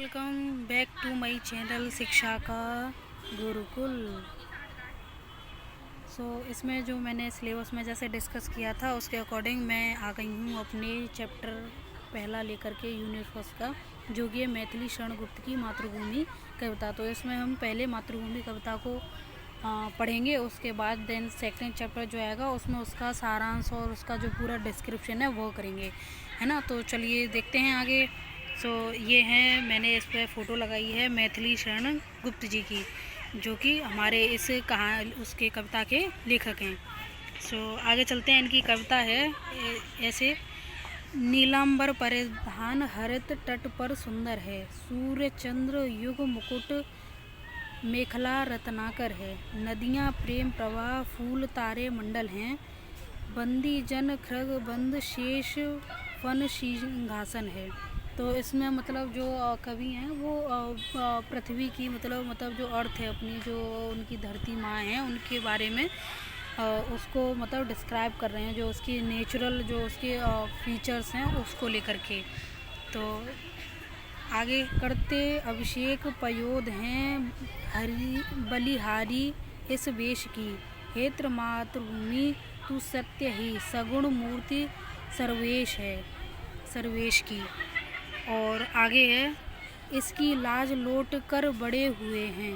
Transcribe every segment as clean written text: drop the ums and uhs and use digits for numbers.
Welcome back to my channel शिक्षा का गुरुकुल। इसमें जो मैंने सिलेबस में जैसे डिस्कस किया था उसके अकॉर्डिंग मैं आ गई हूँ अपने चैप्टर पहला लेकर के यूनिट फर्स्ट का, जो कि है मैथिली शरण गुप्त की मातृभूमि कविता। तो इसमें हम पहले मातृभूमि कविता को पढ़ेंगे, उसके बाद देन सेकंड चैप्टर जो आएगा उसमें उसका सारांश और उसका जो पूरा डिस्क्रिप्शन है वो करेंगे, है ना। तो चलिए देखते हैं आगे। ये है, मैंने इस पर फ़ोटो लगाई है मैथिली शरण गुप्त जी की, जो कि हमारे इस उसके कविता के लेखक हैं। आगे चलते हैं। इनकी कविता है ऐसे। नीलांबर परिधान हरित तट पर सुंदर है, सूर्य चंद्र युग मुकुट मेखला रत्नाकर है, नदियाँ प्रेम प्रवाह फूल तारे मंडल हैं, बंदी जन खृग बंद शेष फन सिंहासन है। तो इसमें मतलब जो कवि हैं वो पृथ्वी की मतलब जो अर्थ है अपनी, जो उनकी धरती माँ है, उनके बारे में उसको मतलब डिस्क्राइब कर रहे हैं, जो उसकी नेचुरल जो उसके फीचर्स हैं उसको लेकर के। तो आगे करते अभिषेक पयोध हैं हरि बलिहारी इस वेश की, हेत्र मातृभूमि तू सत्य ही सगुण मूर्ति सर्वेश की। और आगे है, इसकी लाज लोट कर बड़े हुए हैं,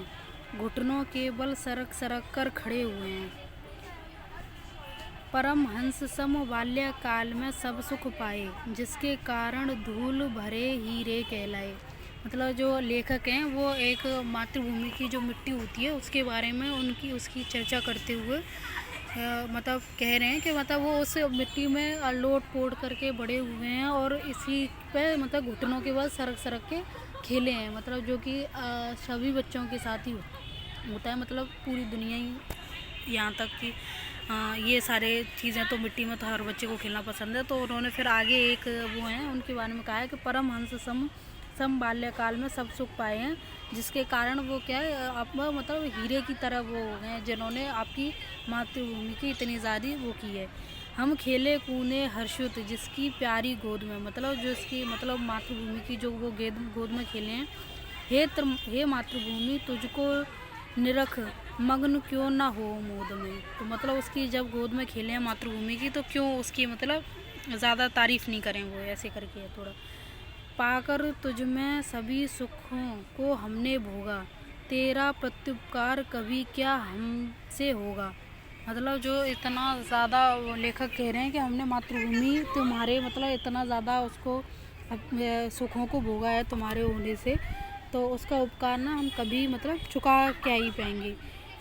घुटनों के बल सरक सरक कर खड़े हुए हैं, परम हंस सम बाल्यकाल में सब सुख पाए, जिसके कारण धूल भरे हीरे कहलाए। मतलब जो लेखक हैं वो एक मातृभूमि की जो मिट्टी होती है उसके बारे में उसकी चर्चा करते हुए मतलब कह रहे हैं कि मतलब वो उस मिट्टी में लोट पोट करके बड़े हुए हैं और इसी पे मतलब घुटनों के बल सरक सरक के खेले हैं। मतलब जो कि सभी बच्चों के साथ ही होता है, मतलब पूरी दुनिया ही, यहाँ तक कि ये सारे चीज़ें तो मिट्टी में तो हर बच्चे को खेलना पसंद है। तो उन्होंने फिर आगे एक वो हैं उनके बारे में कहा है कि परम हंस सम बाल्यकाल में सब सुख पाए हैं, जिसके कारण वो क्या है आप मतलब हीरे की तरह वो हो गए हैं, जिन्होंने आपकी मातृभूमि की इतनी ज़्यादा वो की है। हम खेले कूने हर्षित जिसकी प्यारी गोद में, मतलब जो इसकी मतलब मातृभूमि की जो वो गोद में खेले हैं। हे मातृभूमि तुझको निरख मग्न क्यों ना हो मोद में। तो मतलब उसकी जब गोद में खेले हैं मातृभूमि की, तो क्यों उसकी मतलब ज़्यादा तारीफ़ नहीं करें, वो ऐसे करके है थोड़ा। पाकर तुझ में सभी सुखों को हमने भोगा, तेरा प्रत्युपकार कभी क्या हमसे होगा। मतलब जो इतना ज़्यादा लेखक कह रहे हैं कि हमने मातृभूमि तुम्हारे मतलब इतना ज़्यादा उसको सुखों को भोगा है तुम्हारे होने से, तो उसका उपकार ना हम कभी मतलब चुका क्या ही पाएंगे।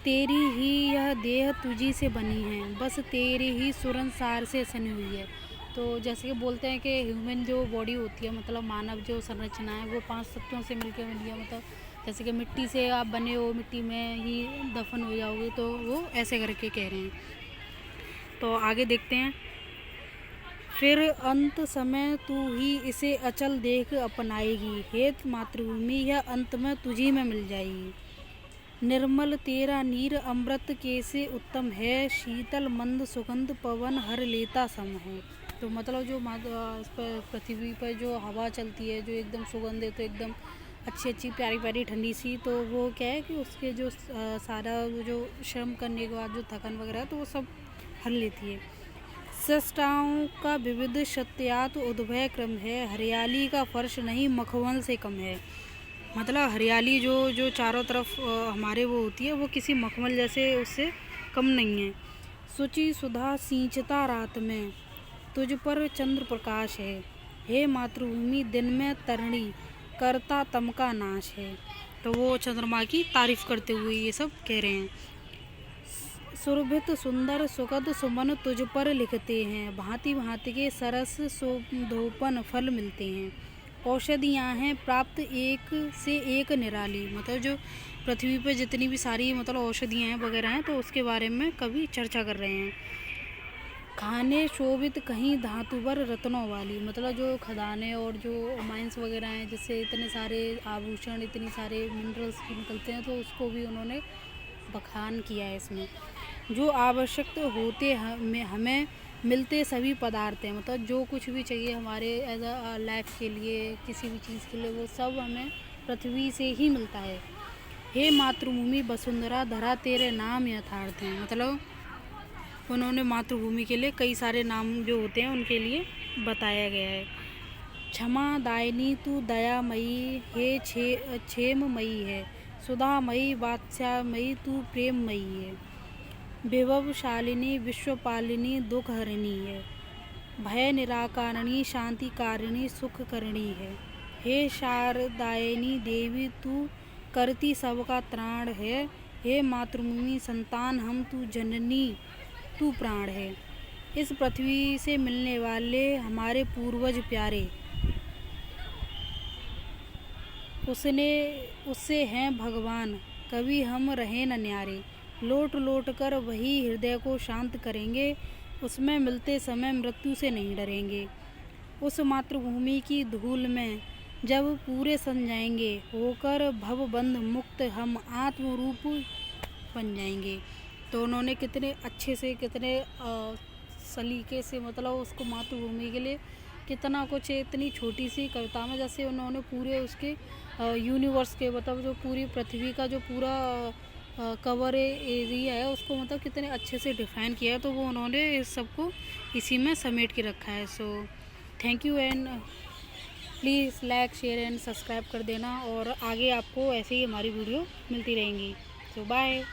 तेरी ही यह देह तुझी से बनी है, बस तेरे ही सुरनसार से सनी हुई है। तो जैसे कि बोलते हैं कि ह्यूमन जो बॉडी होती है, मतलब मानव जो संरचना है वो 5 तत्वों से मिलकर बनी है। मतलब जैसे कि मिट्टी से आप बने हो, मिट्टी में ही दफन हो जाओगे, तो वो ऐसे करके कह रहे हैं। तो आगे देखते हैं। फिर अंत समय तू ही इसे अचल देख अपनाएगी, हेत मातृभूमि यह अंत में तुझी में मिल जाएगी। निर्मल तेरा नीर अमृत कैसे उत्तम है, शीतल मंद सुगंध पवन हर लेता सम है। तो मतलब जो इस पर पृथ्वी पर जो हवा चलती है जो एकदम सुगंध है, तो एकदम अच्छी प्यारी प्यारी ठंडी सी, तो वो क्या है कि उसके जो सारा वो जो श्रम करने के बाद जो थकन वगैरह है तो वो सब हर लेती है। सृष्टाओं का विविध सत्यात उद्भय क्रम है, हरियाली का फर्श नहीं मखमल से कम है। मतलब हरियाली जो चारों तरफ हमारे वो होती है वो किसी मखमल जैसे उससे कम नहीं है। सुचि सुधा सींचता रात में तुझ पर चंद्र प्रकाश है, हे मातृभूमि दिन में तरणी करता तम का नाश है। तो वो चंद्रमा की तारीफ करते हुए ये सब कह रहे हैं। सुरभित सुंदर सुखद सुमन तुझ पर लिखते हैं, भांति भांति के सरस शोधोपन फल मिलते हैं। औषधियाँ हैं प्राप्त एक से एक निराली। मतलब जो पृथ्वी पर जितनी भी सारी मतलब औषधियाँ हैं वगैरह हैं, तो उसके बारे में कवि चर्चा कर रहे हैं। खाने शोभित कहीं धातुवर रत्नों वाली, मतलब जो खदानें और जो माइंस वगैरह हैं जिससे इतने सारे आभूषण इतनी सारे मिनरल्स निकलते हैं, तो उसको भी उन्होंने बखान किया है इसमें। जो आवश्यक होते हमें मिलते सभी पदार्थ हैं, मतलब जो कुछ भी चाहिए हमारे एज अ लाइफ के लिए, किसी भी चीज़ के लिए, वो सब हमें पृथ्वी से ही मिलता है। हे मातृभूमि वसुंधरा धरा तेरे नाम यथार्थ हैं। मतलब उन्होंने मातृभूमि के लिए कई सारे नाम जो होते हैं उनके लिए बताया गया है। क्षमा दायिनी तू दयामयी हे क्षेममयी है, सुधामयी वात्स्यामयी तू प्रेममयी है, विभवशालिनी विश्वपालिनी दुखहरिणी है, भय निराकारिणी शांतिकारिणी सुखकरिणी है। हे शारदायिनी देवी तू करती सबका त्राण है, हे मातृभूमि संतान हम तू जननी तू प्राण है। इस पृथ्वी से मिलने वाले हमारे पूर्वज प्यारे, उससे हैं भगवान, कभी हम रहे न न्यारे। लौट लौट कर वही हृदय को शांत करेंगे, उसमें मिलते समय मृत्यु से नहीं डरेंगे। उस मातृभूमि की धूल में जब पूरे सन जाएंगे, होकर भवबंध मुक्त हम आत्मरूप बन जाएंगे। तो उन्होंने कितने अच्छे से, कितने सलीके से, मतलब उसको मातृभूमि के लिए कितना कुछ, इतनी छोटी सी कविता में जैसे उन्होंने पूरे उसके यूनिवर्स के, मतलब जो पूरी पृथ्वी का जो पूरा कवर एरिया है उसको मतलब कितने अच्छे से डिफ़ाइन किया है। तो वो उन्होंने इस सबको इसी में समेट के रखा है। So thank you and please like share and subscribe कर देना, और आगे आपको ऐसे ही हमारी वीडियो मिलती रहेंगी। सो बाय।